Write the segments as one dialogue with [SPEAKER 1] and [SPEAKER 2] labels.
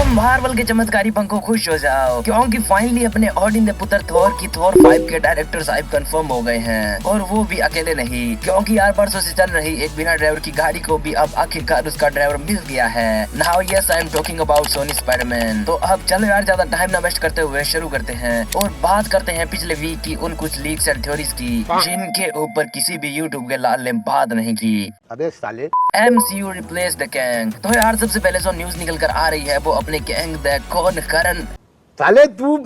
[SPEAKER 1] Marvel के चमत्कारी पंखों खुश हो जाओ, क्योंकि फाइनली अपने ओडिन के पुत्र थोर की थोर 5 के डायरेक्टर साहब कंफर्म हो गए हैं। और वो भी अकेले नहीं, क्योंकि यार बरसों से चल रही एक बिना ड्राइवर की गाड़ी को भी अब आखिरकार उसका ड्राइवर मिल गया है। Now yes I am talking about Sony Spiderman. तो अब चलो यार ज्यादा टाइम ना वेस्ट करते हुए शुरू करते हैं और बात करते हैं पिछले वीक की उन कुछ लीक्स एंड थ्योरीज की जिनके ऊपर किसी भी यूट्यूब के लाल ने बात नहीं की।
[SPEAKER 2] अबे साले
[SPEAKER 1] MCU रिप्लेस द कैंग। तो यार सबसे पहले जो न्यूज निकल कर आ रही है वो अपने कैंग द कॉनकरन
[SPEAKER 2] साले तू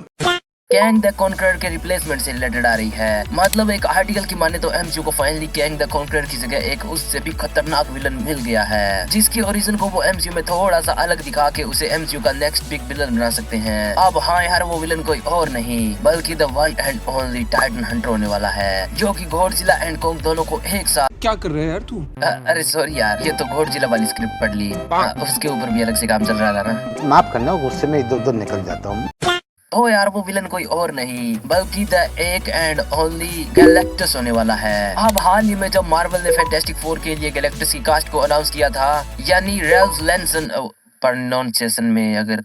[SPEAKER 1] कैंग द कॉन्करर के रिप्लेसमेंट से रिलेटेड आ रही है। मतलब एक आर्टिकल की माने तो MCU को फाइनली कैंग द कॉन्करर की जगह एक उससे भी खतरनाक विलन मिल गया है, जिसकी ओरिजिन को वो MCU में थोड़ा सा अलग दिखा के उसे MCU का नेक्स्ट बिग विलन बना सकते हैं। अब हाँ यार वो विलन कोई और नहीं बल्कि the one and only Titan Hunter होने वाला है, जो कि गॉडजिला एंड कोंग दोनों को एक साथ।
[SPEAKER 3] क्या कर रहे हैं यार तू?
[SPEAKER 1] अरे सॉरी यार, ये तो गॉडजिला वाली स्क्रिप्ट पढ़ ली। उसके ऊपर भी अलग से काम चल रहा था ना।
[SPEAKER 2] माफ करना, गुस्से में इधर उधर निकल जाता हूँ।
[SPEAKER 1] तो यार वो विलन कोई और नहीं बल्कि द एक एंड ओनली गैलेक्टस होने वाला है। अब हाल ही में जब मार्वल ने फैंटास्टिक फोर के लिए गैलेक्टस की कास्ट को अनाउंस किया था, यानी रेल्फ लेंसन प्रोनाउंसिएशन में अगर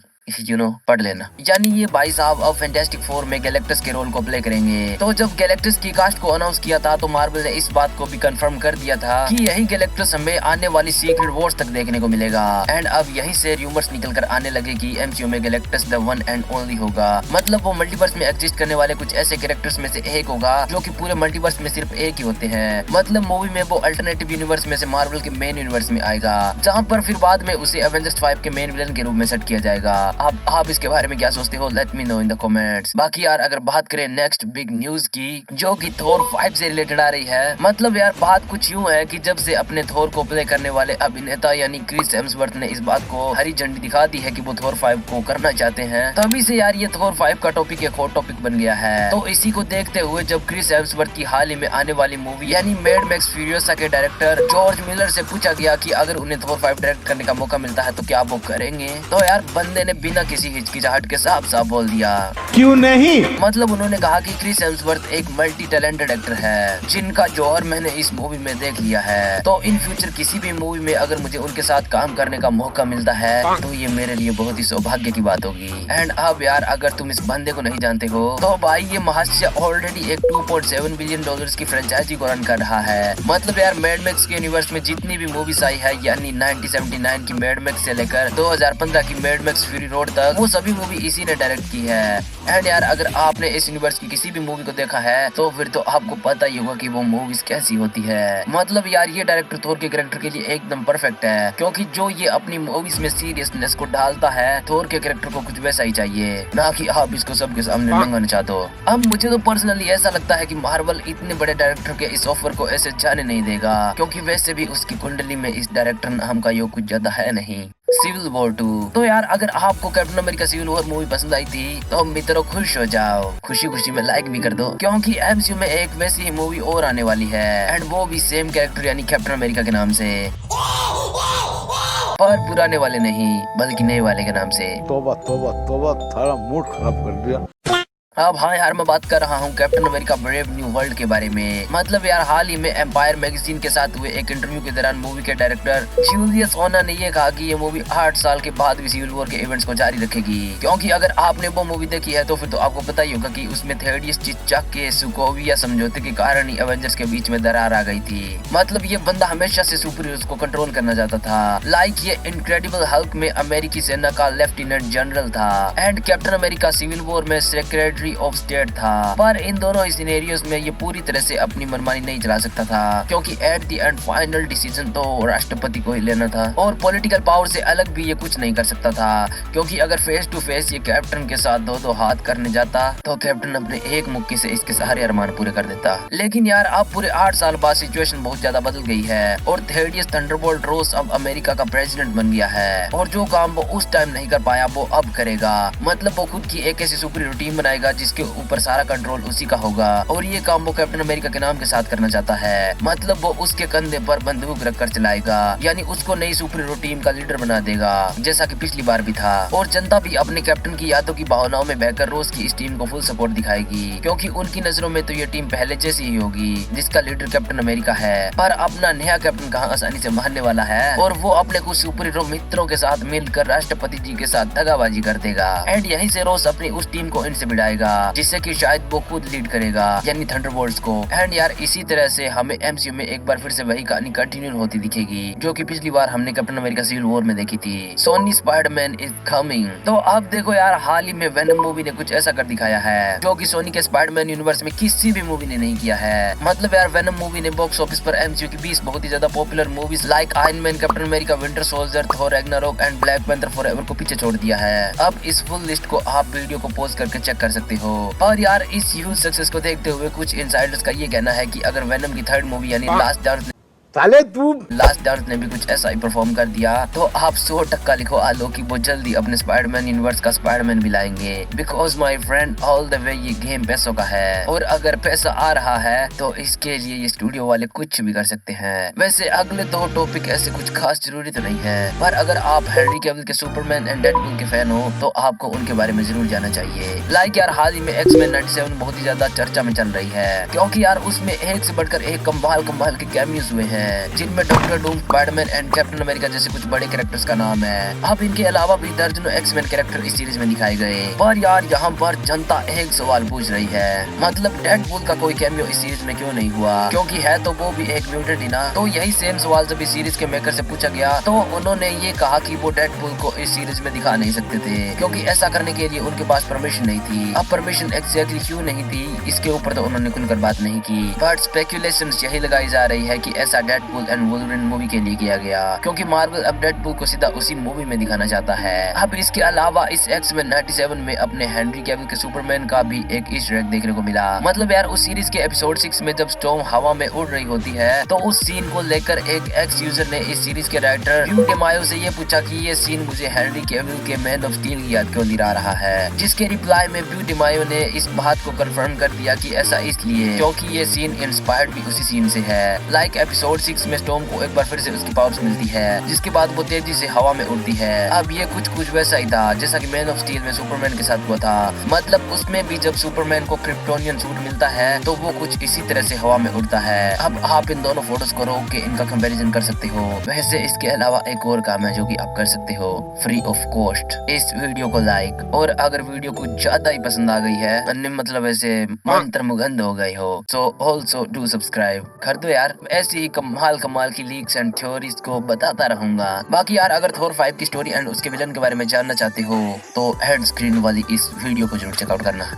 [SPEAKER 1] पढ़ लेना, यानी ये भाई साहब अब फैंटास्टिक फोर में गैलेक्टस के रोल को प्ले करेंगे। तो जब गैलेक्टस की कास्ट को अनाउंस किया था तो मार्वल ने इस बात को भी कंफर्म कर दिया था कि यही गैलेक्टस हमें आने वाली सीक्रेट वॉर्स तक देखने को मिलेगा। एंड अब यहीं से रूमर्स निकल कर आने लगे कि MCU में Galactus the one and only होगा। मतलब वो मल्टीवर्स में एग्जिस्ट करने वाले कुछ ऐसे कैरेक्टर्स में से एक होगा जो कि पूरे मल्टीवर्स में सिर्फ एक ही होते हैं। मतलब मूवी में वो अल्टरनेटिव यूनिवर्स में से मार्वल के मेन यूनिवर्स में आएगा, जहाँ पर फिर बाद में उसे एवेंजर्स 5 के मेन विलन के रूप में सेट किया जाएगा। अब आप इसके बारे में क्या सोचते हो? Let me know in the comments. बाकी यार अगर बात करें नेक्स्ट बिग न्यूज की जो कि थोर 5 से रिलेटेड आ रही है, मतलब यार बात कुछ यूं है कि जब से अपने थोर को प्ले करने वाले अभिनेता यानी क्रिस हेम्सवर्थ ने इस बात को हरी झंडी दिखा दी है कि वो थोर 5 को करना चाहते हैं, तभी से यार ये थोर 5 का टॉपिक एक हॉट टॉपिक बन गया है। तो इसी को देखते हुए जब क्रिस हेम्सवर्थ की हाल ही में आने वाली मूवी यानी मैड मैक्स फ्यूरियोसा के डायरेक्टर जॉर्ज मिलर से पूछा गया कि अगर उन्हें थोर 5 डायरेक्ट करने का मौका मिलता है तो क्या वो करेंगे, तो यार बंदे ने बिना किसी हिचकिचाहट के साफ साफ बोल दिया
[SPEAKER 2] क्यों नहीं।
[SPEAKER 1] मतलब उन्होंने कहा कि क्रिस हेम्सवर्थ एक मल्टी टैलेंटेड एक्टर है जिनका जौहर मैंने इस मूवी में देख लिया है। तो इन फ्यूचर किसी भी मूवी में अगर मुझे उनके साथ काम करने का मौका मिलता है तो ये मेरे लिए बहुत ही सौभाग्य की बात होगी। एंड अब यार अगर तुम इस बंदे को नहीं जानते हो तो भाई ये महाशय ऑलरेडी एक 2.7 बिलियन डॉलर्स की फ्रेंचाइजी को रन कर रहा है। मतलब यार मैड मैक्स के यूनिवर्स में जितनी भी मूवीज आई है यानी 1979 की मैड मैक्स से लेकर 2015 की मैड मैक्स फ्यूरी रोड तक, वो सभी मूवी इसी ने डायरेक्ट की है। एंड यार अगर आपने इस यूनिवर्स की किसी भी मूवी को देखा है तो फिर तो आपको पता ही होगा कि वो मूवीज कैसी होती है। मतलब यार ये डायरेक्टर थोर के कैरेक्टर के लिए एकदम परफेक्ट है, क्योंकि जो ये अपनी मूवीज में सीरियसनेस को डालता है थोर के कैरेक्टर को कुछ वैसा ही चाहिए, ना कि आप इसको सबके सामने नंगा नचा दो। अब मुझे तो पर्सनली ऐसा लगता है कि मार्वल इतने बड़े डायरेक्टर के इस ऑफर को ऐसे जाने नहीं देगा, क्योंकि वैसे भी उसकी कुंडली में इस डायरेक्टर नाम का योग कुछ ज्यादा है नहीं। Civil War 2। तो यार अगर आपको Captain America Civil War movie पसंद आई थी तो मित्रों खुश हो जाओ, खुशी खुशी में लाइक भी कर दो, क्योंकि MCU में एक वैसी ही मूवी और आने वाली है एंड वो भी सेम कैरेक्टर यानी कैप्टन अमेरिका के नाम से, पर पुराने वाले नहीं बल्कि नए वाले के नाम से।
[SPEAKER 2] तोबा तोबा तोबा, थारा मूड खराब कर दिया।
[SPEAKER 1] अब हाँ यार मैं बात कर रहा हूँ captain America brave new world के बारे में। मतलब यार हाल ही में एम्पायर मैगजीन के साथ हुए एक इंटरव्यू के दौरान मूवी के डायरेक्टर जूलियस ओना ने ये कहा कि ये मूवी 8 साल के बाद भी सिविल वॉर के इवेंट्स को जारी रखेगी, क्योंकि अगर आपने वो मूवी देखी है तो फिर तो आपको पता ही होगा कि उसमें थेडियस चिच्चा के सुकोविया समझौते के कारण ही एवेंजर्स के बीच में दरार आ गई थी। मतलब ये बंदा हमेशा से सुपर हीरोज को कंट्रोल करना चाहता था, लाइक ये इनक्रेडिबल हल्क में अमेरिकी सेना का लेफ्टिनेंट जनरल था and Captain America Civil War में सेक्रेटरी ऑफ स्टेट था। पर इन दोनों सिनेरियोस में ये पूरी तरह से अपनी मनमानी नहीं चला सकता था, क्योंकि at the end final decision तो राष्ट्रपति को ही लेना था और पॉलिटिकल पावर से अलग भी ये कुछ नहीं कर सकता था, क्योंकि अगर फेस टू फेस ये कैप्टन के साथ दो हाथ करने जाता तो कैप्टन अपने एक मुक्के से इसके सारे अरमान पूरे कर देता। लेकिन यार अब पूरे 8 साल बाद सिचुएशन बहुत ज्यादा बदल गई है और थेडियस थंडरबोल्ट रोस अब अमेरिका का प्रेसिडेंट बन गया है और जो काम वो उस टाइम नहीं कर पाया वो अब करेगा। मतलब वो खुद की एक ऐसी सुपर हीरो टीम बनाएगा जिसके ऊपर सारा कंट्रोल उसी का होगा और ये काम वो कैप्टन अमेरिका के नाम के साथ करना चाहता है। मतलब वो उसके कंधे पर बंदूक रखकर चलाएगा, यानी उसको नई सुपर हीरो टीम का लीडर बना देगा, जैसा कि पिछली बार भी था। और जनता भी अपने कैप्टन की यादों की भावनाओं में बहकर रोज की इस टीम को फुल सपोर्ट दिखाएगी, क्योंकि उनकी नजरों में तो ये टीम पहले जैसी ही होगी जिसका लीडर कैप्टन अमेरिका है। पर अपना नया कैप्टन कहाँ आसानी से मानने वाला है, और वो अपने कुछ सुपर हीरो मित्रों के साथ मिलकर राष्ट्रपति जी के साथ दगाबाजी कर देगा। एंड यहीं से रोज अपनी उस टीम को इनसे भिड़ाएगा, जिससे कि शायद वो खुद लीड करेगा, यानी थंडरबोल्ट्स को। एंड यार इसी तरह से हमें एमसीयू में एक बार फिर से वही कहानी कंटिन्यू होती दिखेगी, जो कि पिछली बार हमने कैप्टन अमेरिका सिविल वॉर में देखी थी। Sony Spiderman is coming. तो अब देखो यार, हाल ही में वेनम मूवी ने कुछ ऐसा कर दिखाया है जो कि सोनी के स्पाइडरमैन यूनिवर्स में किसी भी मूवी ने नहीं किया है। मतलब यार वेनम मूवी ने बॉक्स ऑफिस पर एमसीयू की 20 बहुत ही ज्यादा popular movies like iron man, captain America, winter soldier, Thor Ragnarok and black panther forever को पीछे छोड़ दिया है। अब इस फुल लिस्ट को आप वीडियो को पॉज करके चेक कर सकते हो। और यार इस ह्यूज सक्सेस को देखते हुए कुछ इनसाइडर्स का ये कहना है कि अगर वेनम की थर्ड मूवी यानी लास्ट डांस ने भी कुछ ऐसा ही परफॉर्म कर दिया, तो आप 100% लिखो आलो कि वो जल्दी अपने स्पाइडरमैन यूनिवर्स का स्पाइडरमैन भी लाएंगे। Because my friend all the way ये गेम पैसों का है, और अगर पैसा आ रहा है तो इसके लिए ये स्टूडियो वाले कुछ भी कर सकते हैं। वैसे अगले 2 टॉपिक ऐसे कुछ खास जरूरी तो नहीं है, पर अगर आप हेनरी कैविल के सुपरमैन एंड डेडपूल के फैन हो तो आपको उनके बारे में जरूर जानना चाहिए। लाइक यार हाल ही में एक्स-मैन 97 बहुत ही ज्यादा चर्चा में चल रही है, क्योंकि यार उसमें एक से बढ़कर एक कमाल के कैमियोज हुए हैं, जिनमें doctor Doom, Spiderman and Captain America जैसे कुछ बड़े कैरेक्टर्स का नाम है। अब इनके अलावा भी दर्जनों एक्स-मैन कैरेक्टर इस सीरीज में दिखाए गए। पर यार यहाँ पर जनता एक सवाल पूछ रही है, मतलब डेडपूल का कोई कैमियो इस सीरीज में क्यों नहीं हुआ, क्योंकि है तो वो भी एक म्यूटेंट ही ना। तो यही सेम सवाल जब इस सीरीज के मेकर से पूछा गया तो उन्होंने ये कहा कि वो डेडपूल को इस सीरीज में दिखा नहीं सकते थे, क्योंकि ऐसा करने के लिए उनके पास परमिशन नहीं थी। अब परमिशन एग्जैक्टली क्यों नहीं थी इसके ऊपर तो उन्होंने खुलकर बात नहीं की, बट स्पेकुलेशंस यही लगाई जा रही है कि ऐसा डेडपूल एंड वुल्वरीन मूवी के लिए किया गया, क्योंकि मार्वल अब डेडपूल को सीधा उसी मूवी में दिखाना चाहता है। अब इसके अलावा इस एक्स-मैन 97 में अपने हेनरी कैविल के सुपरमैन का भी एक ईस्टर एग देखने को मिला। मतलब यार उस सीरीज के एपिसोड 6 में जब स्टॉर्म हवा में उड़ रही होती है तो उस सीन को लेकर एक एक्स यूजर ने इस सीरीज के राइटर ड्रू डेमायो से ये पूछा कि ये सीन मुझे हेनरी कैविल के मैन ऑफ स्टील की याद क्यों दिला रहा है, जिसके रिप्लाई में ड्रू डेमायो ने इस बात को कंफर्म कर दिया कि ऐसा इसलिए क्योंकि ये सीन इंस्पायर्ड भी उसी सीन से है। लाइक एपिसोड 6 में स्टॉर्म को एक बार फिर से उसकी पावर्स मिलती है, जिसके बाद वो तेजी से हवा में उड़ती है। अब ये कुछ वैसा ही था जैसा कि मैन ऑफ स्टील में सुपरमैन के साथ हुआ था। मतलब उसमें भी जब सुपरमैन को क्रिप्टोनियन सूट मिलता है तो वो कुछ इसी तरह से हवा में उड़ता है। अब आप इन दोनों फोटोज को रोक के इनका कंपैरिजन कर सकते हो। वैसे इसके अलावा एक और काम है जो कि आप कर सकते हो फ्री ऑफ कॉस्ट, इस वीडियो को लाइक, और अगर वीडियो कुछ ज्यादा ही पसंद आ गई है, मतलब ऐसे मंत्रमुग्ध हो गई हो, सो ऑल्सो डू सब्सक्राइब कर दो यार। ऐसी ही कमाल की लीक्स एंड थ्योरीज को बताता रहूंगा। बाकी यार अगर थोर 5 की स्टोरी एंड उसके विलन के बारे में जानना चाहते हो तो हेड स्क्रीन वाली इस वीडियो को जरूर चेकआउट करना।